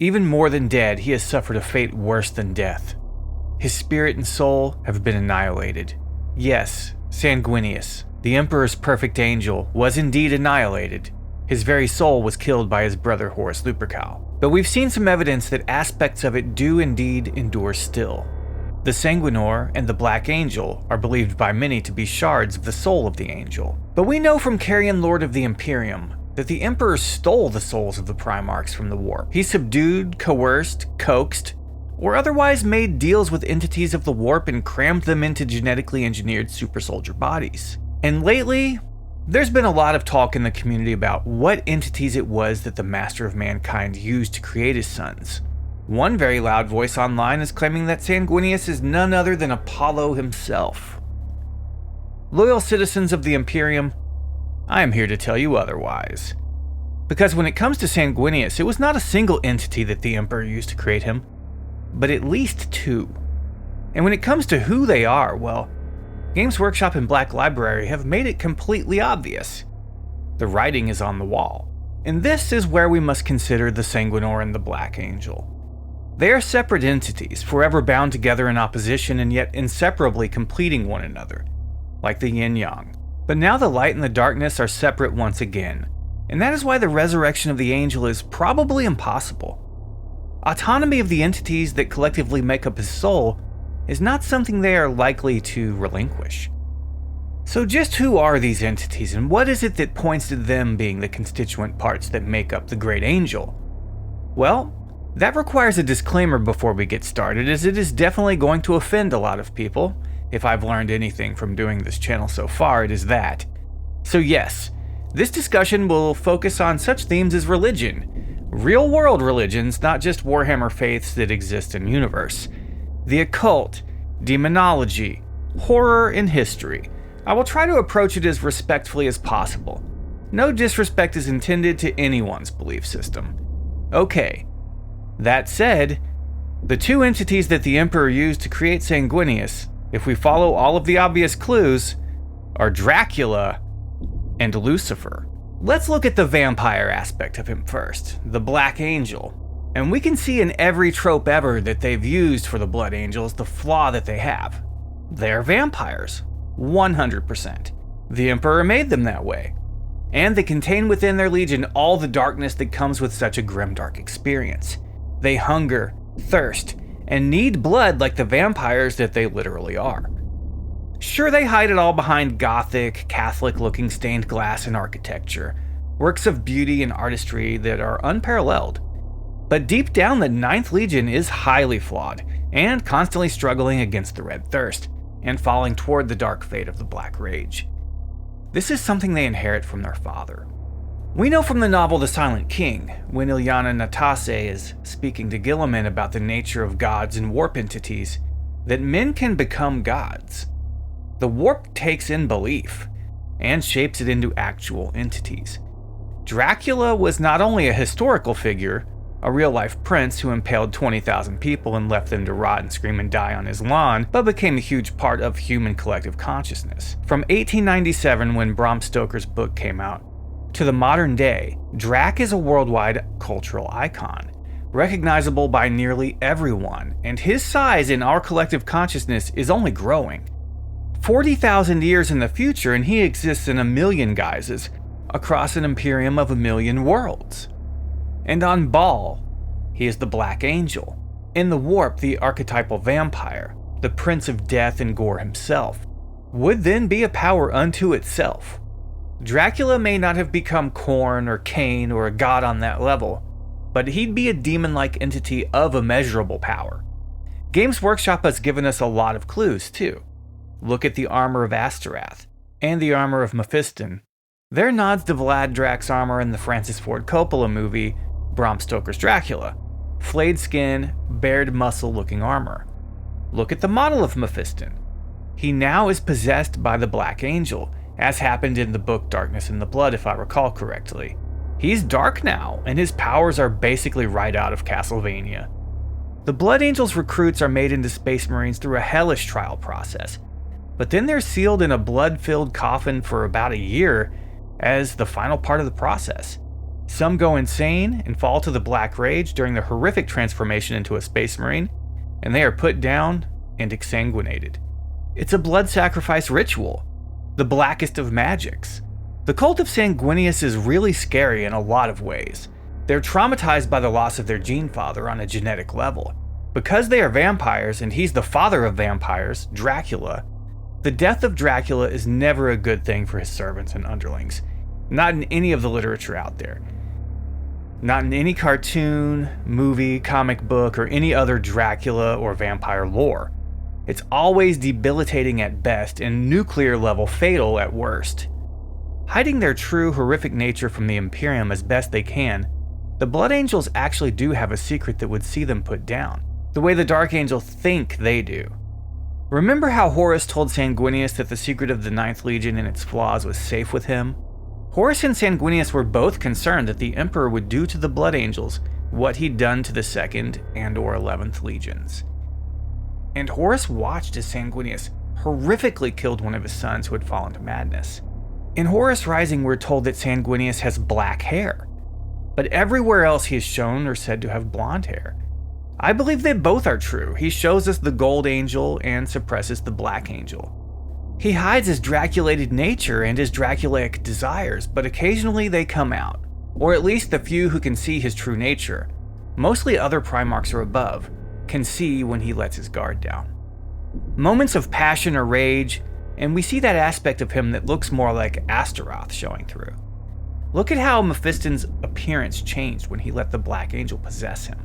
Even more than dead, he has suffered a fate worse than death. His spirit and soul have been annihilated. Yes, Sanguinius, the Emperor's perfect angel, was indeed annihilated. His very soul was killed by his brother Horus Lupercal. But we've seen some evidence that aspects of it do indeed endure still. The Sanguinor and the Black Angel are believed by many to be shards of the soul of the angel. But we know from Carrion Lord of the Imperium that the Emperor stole the souls of the Primarchs from the warp. He subdued, coerced, coaxed, or otherwise made deals with entities of the warp and crammed them into genetically engineered super soldier bodies. And lately, there's been a lot of talk in the community about what entities it was that the Master of Mankind used to create his sons. One very loud voice online is claiming that Sanguinius is none other than Apollo himself. Loyal citizens of the Imperium, I am here to tell you otherwise. Because when it comes to Sanguinius, it was not a single entity that the Emperor used to create him, but at least two. And when it comes to who they are, well, Games Workshop and Black Library have made it completely obvious. The writing is on the wall. And this is where we must consider the Sanguinor and the Black Angel. They are separate entities, forever bound together in opposition and yet inseparably completing one another, like the yin-yang. But now the light and the darkness are separate once again, and that is why the resurrection of the angel is probably impossible. Autonomy of the entities that collectively make up his soul is not something they are likely to relinquish. So just who are these entities, and what is it that points to them being the constituent parts that make up the great angel? Well, that requires a disclaimer before we get started, as it is definitely going to offend a lot of people. If I've learned anything from doing this channel so far, it is that. So yes, this discussion will focus on such themes as religion, real-world religions, not just Warhammer faiths that exist in universe, the occult, demonology, horror, and history. I will try to approach it as respectfully as possible. No disrespect is intended to anyone's belief system. Okay. That said, the two entities that the Emperor used to create Sanguinius, if we follow all of the obvious clues, are Dracula and Lucifer. Let's look at the vampire aspect of him first, the Black Angel. And we can see in every trope ever that they've used for the Blood Angels the flaw that they have. They're vampires, 100%. The Emperor made them that way. And they contain within their legion all the darkness that comes with such a grimdark experience. They hunger, thirst, and need blood like the vampires that they literally are. Sure, they hide it all behind Gothic, Catholic-looking stained glass and architecture, works of beauty and artistry that are unparalleled. But deep down, the Ninth Legion is highly flawed, and constantly struggling against the Red Thirst, and falling toward the dark fate of the Black Rage. This is something they inherit from their father. We know from the novel The Silent King, when Ilyana Natase is speaking to Gilliman about the nature of gods and warp entities, that men can become gods. The warp takes in belief, and shapes it into actual entities. Dracula was not only a historical figure, a real-life prince who impaled 20,000 people and left them to rot and scream and die on his lawn, but became a huge part of human collective consciousness. From 1897, when Bram Stoker's book came out, to the modern day, Drac is a worldwide cultural icon, recognizable by nearly everyone, and his size in our collective consciousness is only growing. 40,000 years in the future, and he exists in 1,000,000 guises, across an imperium of 1,000,000 worlds. And on Baal, he is the Black Angel. In the Warp, the archetypal vampire, the Prince of Death and Gore himself, would then be a power unto itself. Dracula may not have become Khorne or Cain or a god on that level, but he'd be a demon-like entity of immeasurable power. Games Workshop has given us a lot of clues, too. Look at the armor of Asterath, and the armor of Mephiston. They're nods to Vlad Drac's armor in the Francis Ford Coppola movie, Bram Stoker's Dracula. Flayed skin, bared muscle-looking armor. Look at the model of Mephiston. He now is possessed by the Black Angel, as happened in the book Darkness in the Blood, if I recall correctly. He's dark now, and his powers are basically right out of Castlevania. The Blood Angel's recruits are made into Space Marines through a hellish trial process, but then they're sealed in a blood-filled coffin for about a year as the final part of the process. Some go insane and fall to the Black Rage during the horrific transformation into a Space Marine, and they are put down and exsanguinated. It's a blood sacrifice ritual, the blackest of magics. The cult of Sanguinius is really scary in a lot of ways. They're traumatized by the loss of their gene father on a genetic level. Because they are vampires and he's the father of vampires, Dracula, the death of Dracula is never a good thing for his servants and underlings. Not in any of the literature out there. Not in any cartoon, movie, comic book, or any other Dracula or vampire lore. It's always debilitating at best and nuclear level fatal at worst. Hiding their true horrific nature from the Imperium as best they can, the Blood Angels actually do have a secret that would see them put down, the way the Dark Angels think they do. Remember how Horus told Sanguinius that the secret of the Ninth Legion and its flaws was safe with him? Horus and Sanguinius were both concerned that the Emperor would do to the Blood Angels what he'd done to the 2nd and/or 11th Legions. And Horus watched as Sanguinius horrifically killed one of his sons who had fallen to madness. In Horus Rising, we're told that Sanguinius has black hair, but everywhere else he is shown or said to have blonde hair. I believe that both are true. He shows us the Gold Angel and suppresses the Black Angel. He hides his Draculated nature and his Draculaic desires, but occasionally they come out, or at least the few who can see his true nature, mostly other Primarchs or above, can see when he lets his guard down. Moments of passion or rage, and we see that aspect of him that looks more like Astaroth showing through. Look at how Mephiston's appearance changed when he let the Black Angel possess him.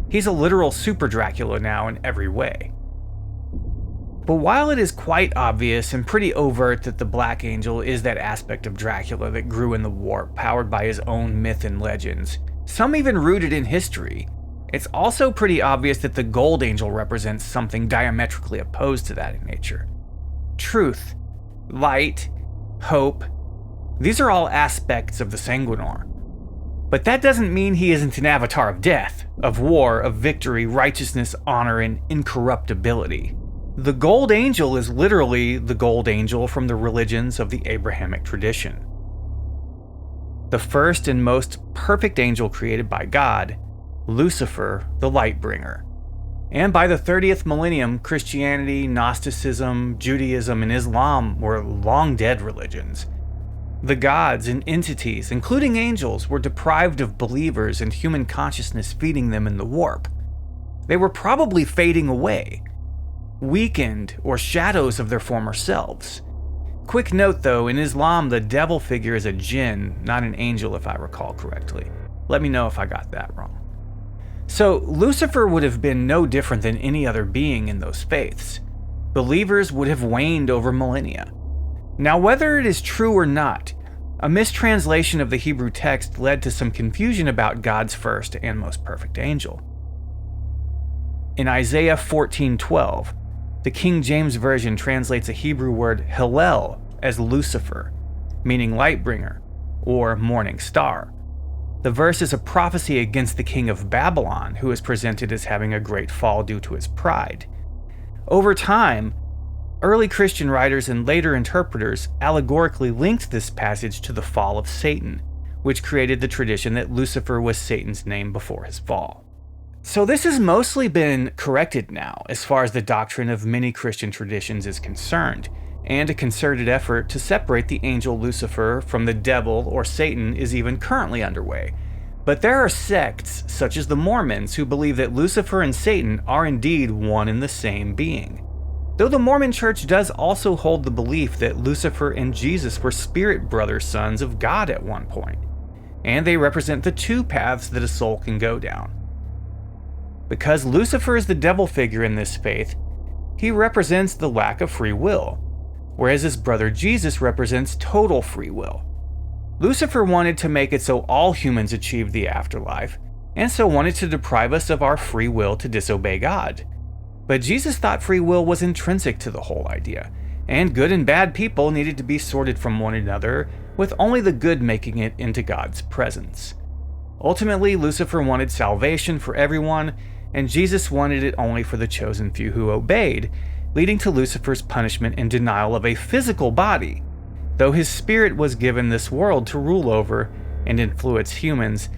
He's a literal super Dracula now in every way. But while it is quite obvious and pretty overt that the Black Angel is that aspect of Dracula that grew in the warp, powered by his own myth and legends, some even rooted in history, it's also pretty obvious that the Gold Angel represents something diametrically opposed to that in nature. Truth, light, hope, these are all aspects of the Sanguinor. But that doesn't mean he isn't an avatar of death, of war, of victory, righteousness, honor, and incorruptibility. The Gold Angel is literally the Gold Angel from the religions of the Abrahamic tradition. The first and most perfect angel created by God, Lucifer, the Lightbringer. And by the 30th millennium, Christianity, Gnosticism, Judaism, and Islam were long dead religions. The gods and entities, including angels, were deprived of believers and human consciousness feeding them in the warp. They were probably fading away, weakened or shadows of their former selves. Quick note though, in Islam the devil figure is a jinn, not an angel if I recall correctly. Let me know if I got that wrong. So Lucifer would have been no different than any other being in those faiths. Believers would have waned over millennia. Now whether it is true or not, a mistranslation of the Hebrew text led to some confusion about God's first and most perfect angel. In Isaiah 14:12, the King James Version translates a Hebrew word Hillel as Lucifer, meaning lightbringer, or morning star. The verse is a prophecy against the king of Babylon, who is presented as having a great fall due to his pride. Over time, early Christian writers and later interpreters allegorically linked this passage to the fall of Satan, which created the tradition that Lucifer was Satan's name before his fall. So this has mostly been corrected now, as far as the doctrine of many Christian traditions is concerned, and a concerted effort to separate the angel Lucifer from the devil or Satan is even currently underway. But there are sects, such as the Mormons, who believe that Lucifer and Satan are indeed one and the same being. Though the Mormon Church does also hold the belief that Lucifer and Jesus were spirit brother sons of God at one point, and they represent the two paths that a soul can go down. Because Lucifer is the devil figure in this faith, he represents the lack of free will, whereas his brother Jesus represents total free will. Lucifer wanted to make it so all humans achieved the afterlife, and so wanted to deprive us of our free will to disobey God. But Jesus thought free will was intrinsic to the whole idea, and good and bad people needed to be sorted from one another, with only the good making it into God's presence. Ultimately, Lucifer wanted salvation for everyone, and Jesus wanted it only for the chosen few who obeyed, leading to Lucifer's punishment and denial of a physical body, though his spirit was given this world to rule over and influence humans.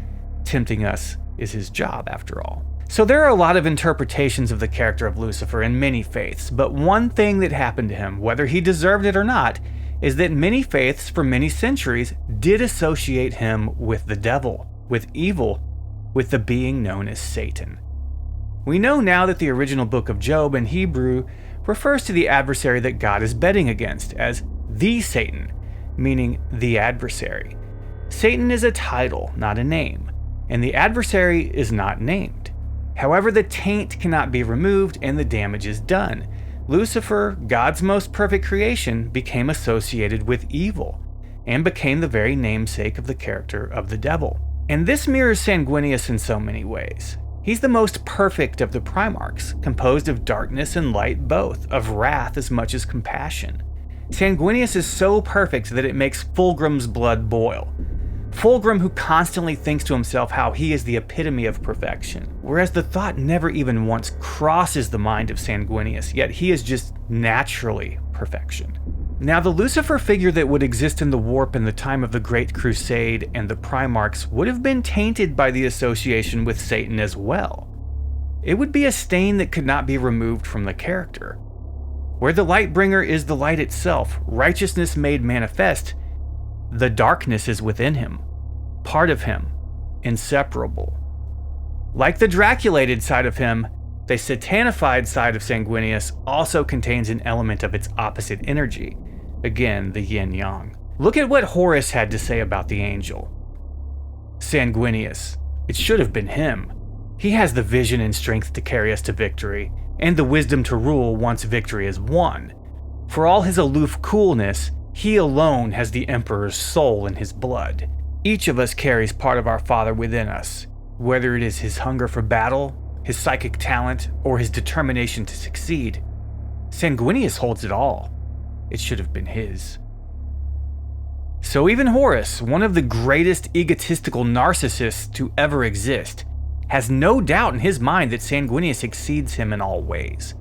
Tempting us is his job, after all. So there are a lot of interpretations of the character of Lucifer in many faiths, but one thing that happened to him, whether he deserved it or not, is that many faiths for many centuries did associate him with the devil, with evil, with the being known as Satan. We know now that the original book of Job in Hebrew refers to the adversary that God is betting against as the Satan, meaning the adversary. Satan is a title, not a name, and the adversary is not named. However, the taint cannot be removed and the damage is done. Lucifer, God's most perfect creation, became associated with evil and became the very namesake of the character of the devil. And this mirrors Sanguinius in so many ways. He's the most perfect of the Primarchs, composed of darkness and light both, of wrath as much as compassion. Sanguinius is so perfect that it makes Fulgrim's blood boil. Fulgrim, who constantly thinks to himself how he is the epitome of perfection, whereas the thought never even once crosses the mind of Sanguinius, yet he is just naturally perfection. Now, the Lucifer figure that would exist in the warp in the time of the Great Crusade and the Primarchs would have been tainted by the association with Satan as well. It would be a stain that could not be removed from the character. Where the Lightbringer is the light itself, righteousness made manifest, the darkness is within him, part of him, inseparable. Like the Draculated side of him, the satanified side of Sanguinius also contains an element of its opposite energy. Again, the yin-yang. Look at what Horus had to say about the angel. Sanguinius, it should have been him. He has the vision and strength to carry us to victory, and the wisdom to rule once victory is won. For all his aloof coolness, he alone has the Emperor's soul in his blood. Each of us carries part of our Father within us, whether it is his hunger for battle, his psychic talent, or his determination to succeed. Sanguinius holds it all. It should have been his. So even Horus, one of the greatest egotistical narcissists to ever exist, has no doubt in his mind that Sanguinius exceeds him in all ways.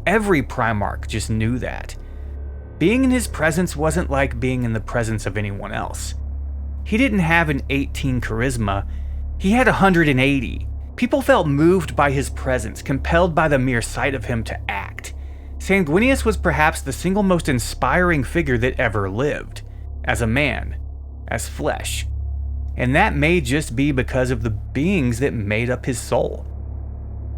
Every Primarch just knew that. Being in his presence wasn't like being in the presence of anyone else. He didn't have an 18 charisma, he had 180. People felt moved by his presence, compelled by the mere sight of him to act. Sanguinius was perhaps the single most inspiring figure that ever lived, as a man, as flesh. And that may just be because of the beings that made up his soul.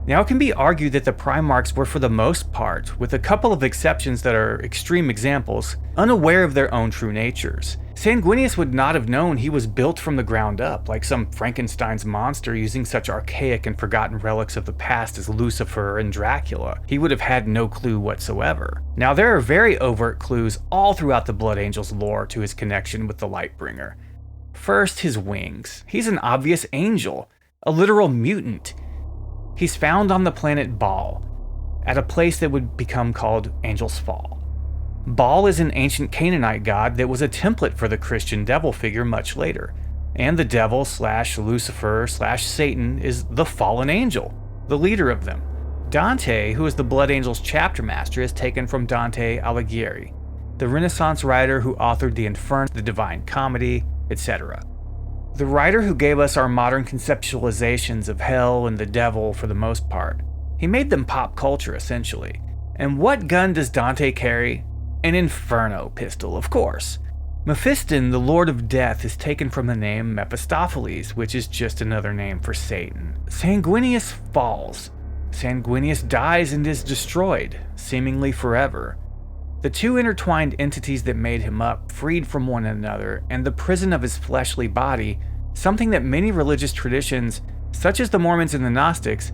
Now, it can be argued that the Primarchs were, for the most part, with a couple of exceptions that are extreme examples, unaware of their own true natures. Sanguinius would not have known he was built from the ground up, like some Frankenstein's monster using such archaic and forgotten relics of the past as Lucifer and Dracula. He would have had no clue whatsoever. Now, there are very overt clues all throughout the Blood Angel's lore to his connection with the Lightbringer. First, his wings. He's an obvious angel, a literal mutant. He's found on the planet Baal, at a place that would become called Angel's Fall. Baal is an ancient Canaanite god that was a template for the Christian devil figure much later. And the devil / Lucifer / Satan is the fallen angel, the leader of them. Dante, who is the Blood Angel's chapter master, is taken from Dante Alighieri, the Renaissance writer who authored the Inferno, the Divine Comedy, etc. The writer who gave us our modern conceptualizations of hell and the devil for the most part. He made them pop culture, essentially. And what gun does Dante carry? An Inferno pistol, of course. Mephiston, the Lord of Death, is taken from the name Mephistopheles, which is just another name for Satan. Sanguinius falls. Sanguinius dies and is destroyed, seemingly forever. The two intertwined entities that made him up freed from one another, and the prison of his fleshly body, something that many religious traditions, such as the Mormons and the Gnostics,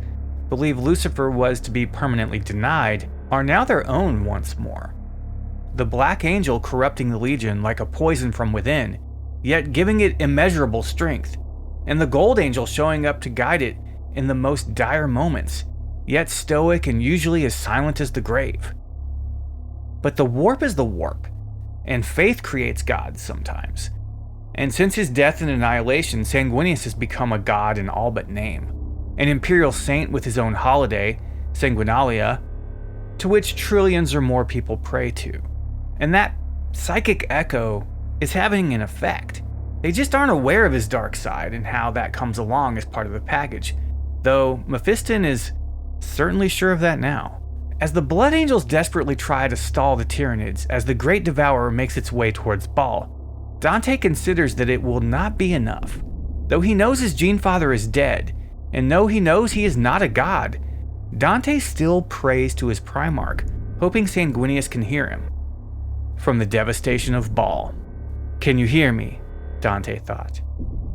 believe Lucifer was to be permanently denied, are now their own once more. The Black Angel corrupting the Legion like a poison from within, yet giving it immeasurable strength, and the Gold Angel showing up to guide it in the most dire moments, yet stoic and usually as silent as the grave. But the warp is the warp, and faith creates gods sometimes. And since his death and annihilation, Sanguinius has become a god in all but name, an imperial saint with his own holiday, Sanguinalia, to which trillions or more people pray to. And that psychic echo is having an effect. They just aren't aware of his dark side and how that comes along as part of the package, though Mephiston is certainly sure of that now. As the Blood Angels desperately try to stall the Tyranids as the Great Devourer makes its way towards Baal, Dante considers that it will not be enough. Though he knows his Genefather is dead, and though he knows he is not a god, Dante still prays to his Primarch, hoping Sanguinius can hear him. From the devastation of Baal. "Can you hear me?" Dante thought.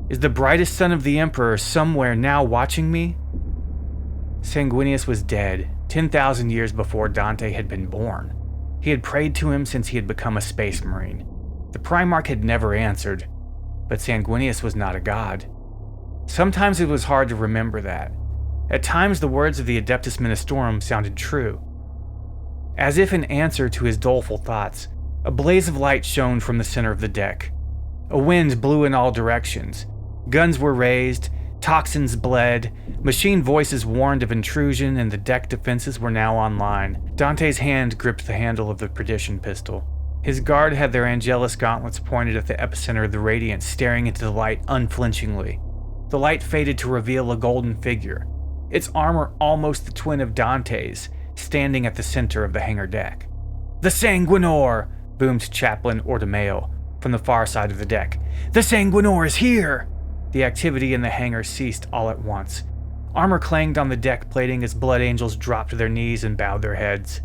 "Is the brightest son of the Emperor somewhere now watching me?" Sanguinius was dead 10,000 years before Dante had been born. He had prayed to him since he had become a space marine. The Primarch had never answered, but Sanguinius was not a god. Sometimes it was hard to remember that. At times the words of the Adeptus Ministorum sounded true. As if in answer to his doleful thoughts, a blaze of light shone from the center of the deck. A wind blew in all directions. Guns were raised, toxins bled, machine voices warned of intrusion, and the deck defenses were now online. Dante's hand gripped the handle of the Perdition pistol. His guard had their Angelus gauntlets pointed at the epicenter of the radiance, staring into the light unflinchingly. The light faded to reveal a golden figure, its armor almost the twin of Dante's, standing at the center of the hangar deck. "The Sanguinor!" boomed Chaplain Ordomeo from the far side of the deck. "The Sanguinor is here!" The activity in the hangar ceased all at once. Armor clanged on the deck plating as Blood Angels dropped to their knees and bowed their heads.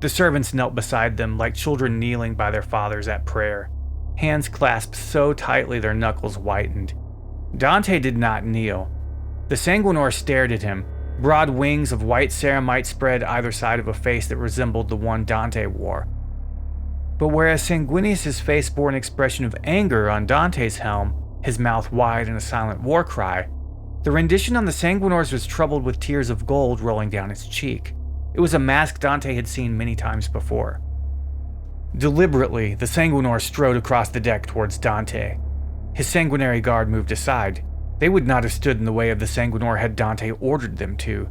The servants knelt beside them like children kneeling by their fathers at prayer, hands clasped so tightly their knuckles whitened. Dante did not kneel. The Sanguinor stared at him, broad wings of white ceramite spread either side of a face that resembled the one Dante wore. But whereas Sanguinius' face bore an expression of anger on Dante's helm, his mouth wide in a silent war cry, the rendition on the Sanguinor's was troubled with tears of gold rolling down its cheek. It was a mask Dante had seen many times before. Deliberately, the Sanguinor strode across the deck towards Dante. His sanguinary guard moved aside. They would not have stood in the way of the Sanguinor had Dante ordered them to.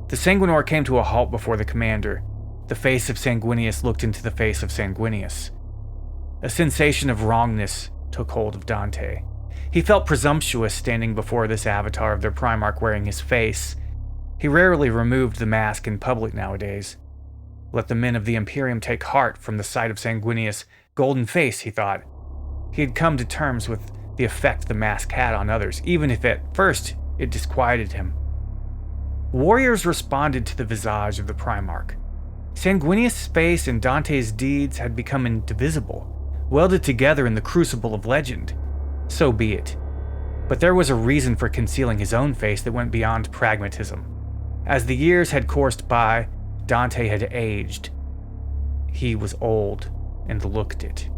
The Sanguinor came to a halt before the commander. The face of Sanguinius looked into the face of Sanguinius. A sensation of wrongness took hold of Dante. He felt presumptuous standing before this avatar of their Primarch wearing his face. He rarely removed the mask in public nowadays. Let the men of the Imperium take heart from the sight of Sanguinius' golden face, he thought. He had come to terms with the effect the mask had on others, even if at first it disquieted him. Warriors responded to the visage of the Primarch. Sanguinius' face and Dante's deeds had become indivisible, welded together in the crucible of legend. So be it. But there was a reason for concealing his own face that went beyond pragmatism. As the years had coursed by, Dante had aged. He was old and looked it.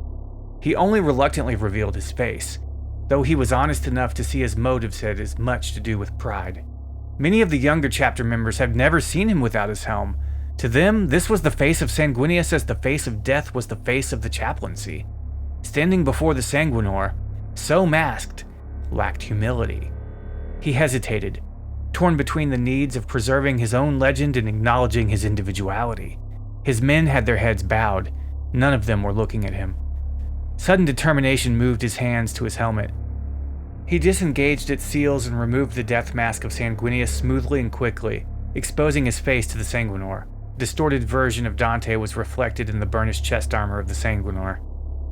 He only reluctantly revealed his face, though he was honest enough to see his motives had as much to do with pride. Many of the younger chapter members had never seen him without his helm. To them, this was the face of Sanguinius as the face of death was the face of the chaplaincy. Standing before the Sanguinor, so masked, lacked humility. He hesitated, torn between the needs of preserving his own legend and acknowledging his individuality. His men had their heads bowed. None of them were looking at him. Sudden determination moved his hands to his helmet. He disengaged its seals and removed the death mask of Sanguinius smoothly and quickly, exposing his face to the Sanguinor. A distorted version of Dante was reflected in the burnished chest armor of the Sanguinor.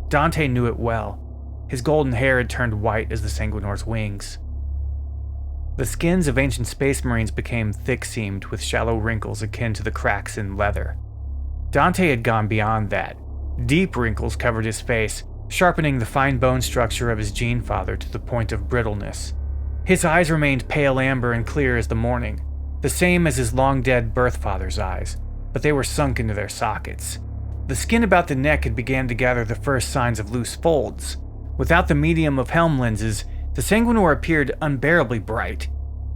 Dante knew it well. His golden hair had turned white as the Sanguinor's wings. The skins of ancient space marines became thick-seamed with shallow wrinkles akin to the cracks in leather. Dante had gone beyond that. Deep wrinkles covered his face, sharpening the fine bone structure of his Genefather to the point of brittleness. His eyes remained pale amber and clear as the morning, the same as his long-dead birthfather's eyes, but they were sunk into their sockets. The skin about the neck had begun to gather the first signs of loose folds. Without the medium of helm lenses, the Sanguinor appeared unbearably bright.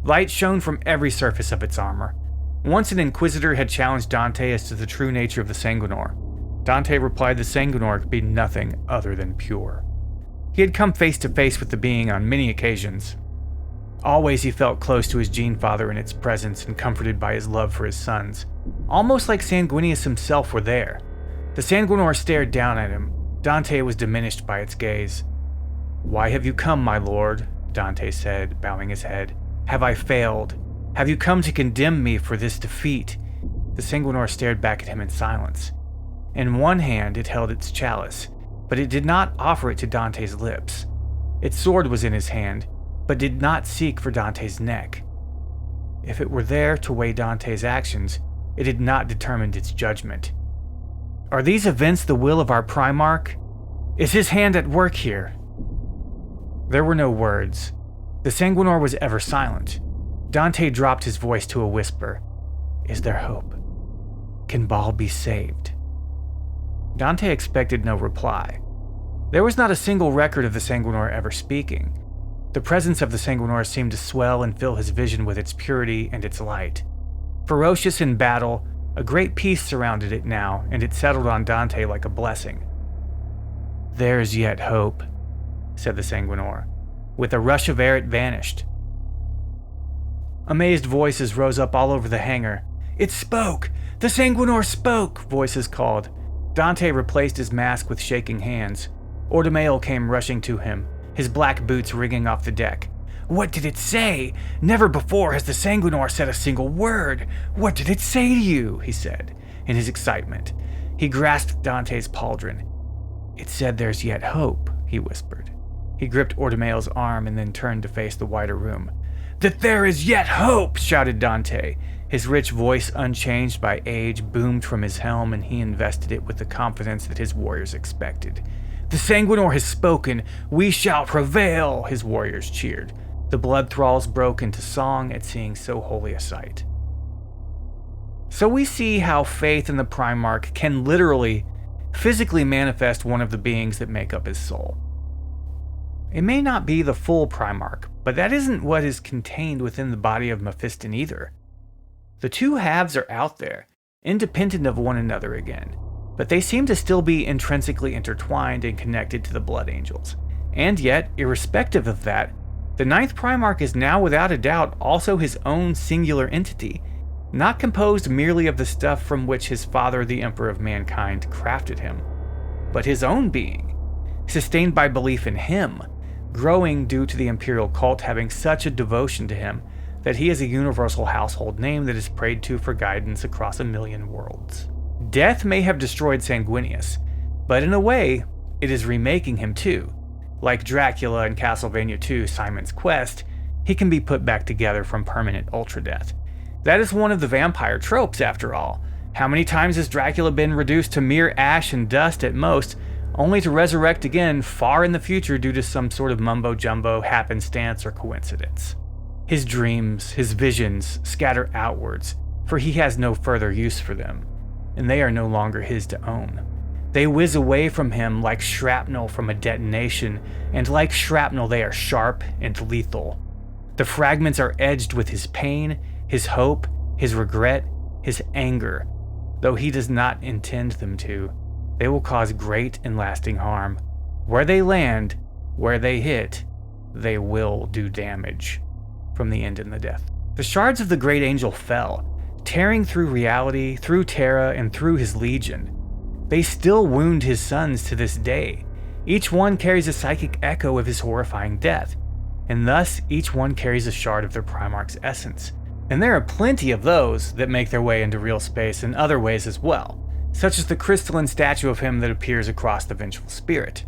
Light shone from every surface of its armor. Once an Inquisitor had challenged Dante as to the true nature of the Sanguinor. Dante replied the Sanguinor could be nothing other than pure. He had come face to face with the being on many occasions. Always he felt close to his Genefather in its presence and comforted by his love for his sons. Almost like Sanguinius himself were there. The Sanguinor stared down at him. Dante was diminished by its gaze. "Why have you come, my lord?" Dante said, bowing his head. "Have I failed? Have you come to condemn me for this defeat?" The Sanguinor stared back at him in silence. In one hand it held its chalice, but it did not offer it to Dante's lips. Its sword was in his hand, but did not seek for Dante's neck. If it were there to weigh Dante's actions, it had not determined its judgment. Are these events the will of our Primarch? Is his hand at work here? There were no words. The Sanguinor was ever silent. Dante dropped his voice to a whisper. Is there hope? Can Baal be saved? Dante expected no reply. There was not a single record of the Sanguinor ever speaking. The presence of the Sanguinor seemed to swell and fill his vision with its purity and its light. Ferocious in battle, a great peace surrounded it now, and it settled on Dante like a blessing. There is yet hope, said the Sanguinor. With a rush of air it vanished. Amazed voices rose up all over the hangar. It spoke! The Sanguinor spoke! Voices called. Dante replaced his mask with shaking hands. Ordomael came rushing to him, his black boots ringing off the deck. What did it say? Never before has the Sanguinor said a single word. What did it say to you? He said, in his excitement. He grasped Dante's pauldron. It said there's yet hope, he whispered. He gripped Ordomael's arm and then turned to face the wider room. That there is yet hope, shouted Dante. His rich voice, unchanged by age, boomed from his helm, and he invested it with the confidence that his warriors expected. The Sanguinor has spoken. We shall prevail, his warriors cheered. The blood thralls broke into song at seeing so holy a sight. So we see how faith in the Primarch can literally, physically manifest one of the beings that make up his soul. It may not be the full Primarch, but that isn't what is contained within the body of Mephiston either. The two halves are out there, independent of one another again, but they seem to still be intrinsically intertwined and connected to the Blood Angels. And yet, irrespective of that, the ninth Primarch is now without a doubt also his own singular entity, not composed merely of the stuff from which his father, the Emperor of Mankind, crafted him, but his own being, sustained by belief in him, growing due to the imperial cult having such a devotion to him that he is a universal household name that is prayed to for guidance across 1,000,000 worlds. Death may have destroyed Sanguinius, but in a way, it is remaking him too. Like Dracula in Castlevania II: Simon's Quest, he can be put back together from permanent ultra-death. That is one of the vampire tropes, after all. How many times has Dracula been reduced to mere ash and dust at most, only to resurrect again far in the future due to some sort of mumbo-jumbo happenstance or coincidence? His dreams, his visions, scatter outwards, for he has no further use for them, and they are no longer his to own. They whiz away from him like shrapnel from a detonation, and like shrapnel they are sharp and lethal. The fragments are edged with his pain, his hope, his regret, his anger. Though he does not intend them to, they will cause great and lasting harm. Where they land, where they hit, they will do damage. From the End in the Death. The shards of the great angel fell, tearing through reality, through Terra, and through his legion. They still wound his sons to this day. Each one carries a psychic echo of his horrifying death, and thus each one carries a shard of their Primarch's essence. And there are plenty of those that make their way into real space in other ways as well, such as the crystalline statue of him that appears across the vengeful spirit.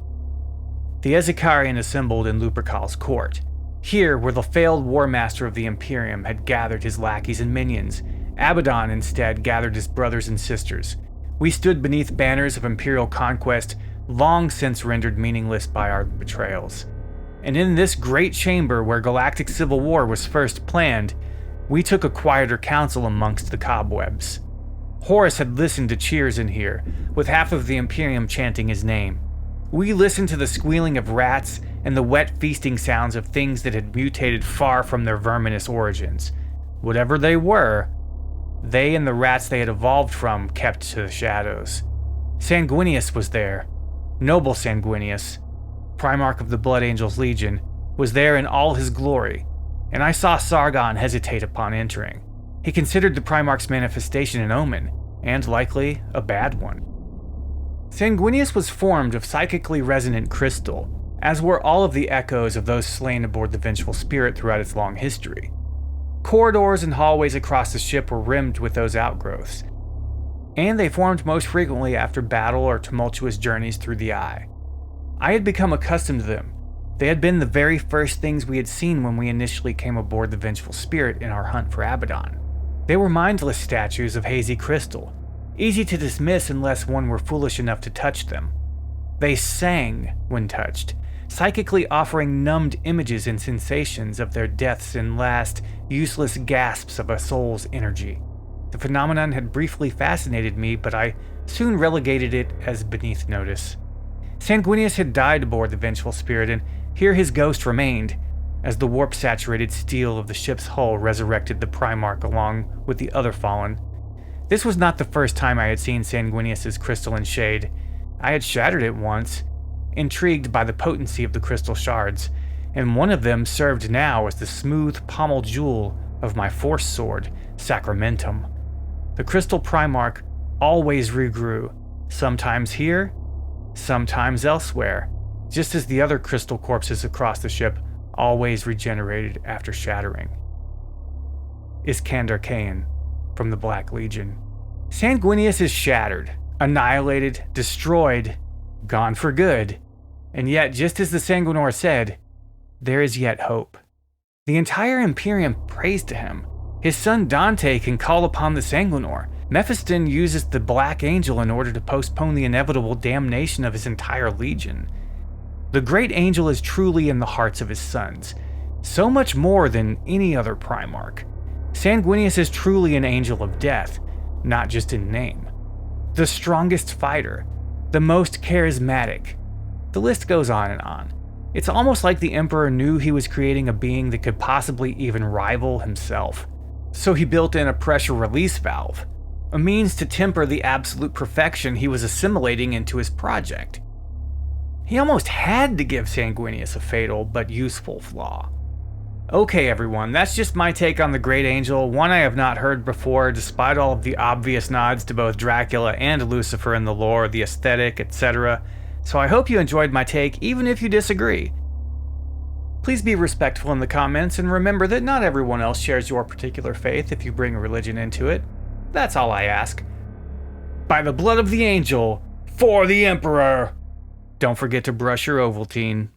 The Ezekarian assembled in Lupercal's court. Here, where the failed war master of the Imperium had gathered his lackeys and minions, Abaddon instead gathered his brothers and sisters. We stood beneath banners of imperial conquest, long since rendered meaningless by our betrayals. And in this great chamber where galactic civil war was first planned, we took a quieter counsel amongst the cobwebs. Horus had listened to cheers in here, with half of the Imperium chanting his name. We listened to the squealing of rats and the wet feasting sounds of things that had mutated far from their verminous origins. Whatever they were, they and the rats they had evolved from kept to the shadows. Sanguinius was there. Noble Sanguinius, Primarch of the Blood Angels Legion, was there in all his glory, and I saw Sargon hesitate upon entering. He considered the Primarch's manifestation an omen, and likely a bad one. Sanguinius was formed of psychically resonant crystal, as were all of the echoes of those slain aboard the Vengeful Spirit throughout its long history. Corridors and hallways across the ship were rimmed with those outgrowths, and they formed most frequently after battle or tumultuous journeys through the Eye. I had become accustomed to them. They had been the very first things we had seen when we initially came aboard the Vengeful Spirit in our hunt for Abaddon. They were mindless statues of hazy crystal, easy to dismiss unless one were foolish enough to touch them. They sang when touched, psychically offering numbed images and sensations of their deaths in last, useless gasps of a soul's energy. The phenomenon had briefly fascinated me, but I soon relegated it as beneath notice. Sanguinius had died aboard the Vengeful Spirit, and here his ghost remained, as the warp-saturated steel of the ship's hull resurrected the Primarch along with the other fallen. This was not the first time I had seen Sanguinius's crystalline shade. I had shattered it once, intrigued by the potency of the crystal shards, and one of them served now as the smooth pommel jewel of my force sword, Sacramentum. The crystal Primarch always regrew, sometimes here, sometimes elsewhere, just as the other crystal corpses across the ship always regenerated after shattering. Iskander Khan, from the Black Legion. Sanguinius is shattered, annihilated, destroyed, gone for good. And yet, just as the Sanguinor said, there is yet hope. The entire Imperium prays to him. His son Dante can call upon the Sanguinor. Mephiston uses the Black Angel in order to postpone the inevitable damnation of his entire legion. The Great Angel is truly in the hearts of his sons, so much more than any other Primarch. Sanguinius is truly an angel of death, not just in name. The strongest fighter, the most charismatic. The list goes on and on. It's almost like the Emperor knew he was creating a being that could possibly even rival himself. So he built in a pressure release valve, a means to temper the absolute perfection he was assimilating into his project. He almost had to give Sanguinius a fatal but useful flaw. Okay everyone, that's just my take on the Great Angel, one I have not heard before despite all of the obvious nods to both Dracula and Lucifer in the lore, the aesthetic, etc. So I hope you enjoyed my take, even if you disagree. Please be respectful in the comments, and remember that not everyone else shares your particular faith if you bring religion into it. That's all I ask. By the blood of the angel, for the Emperor! Don't forget to brush your Ovaltine.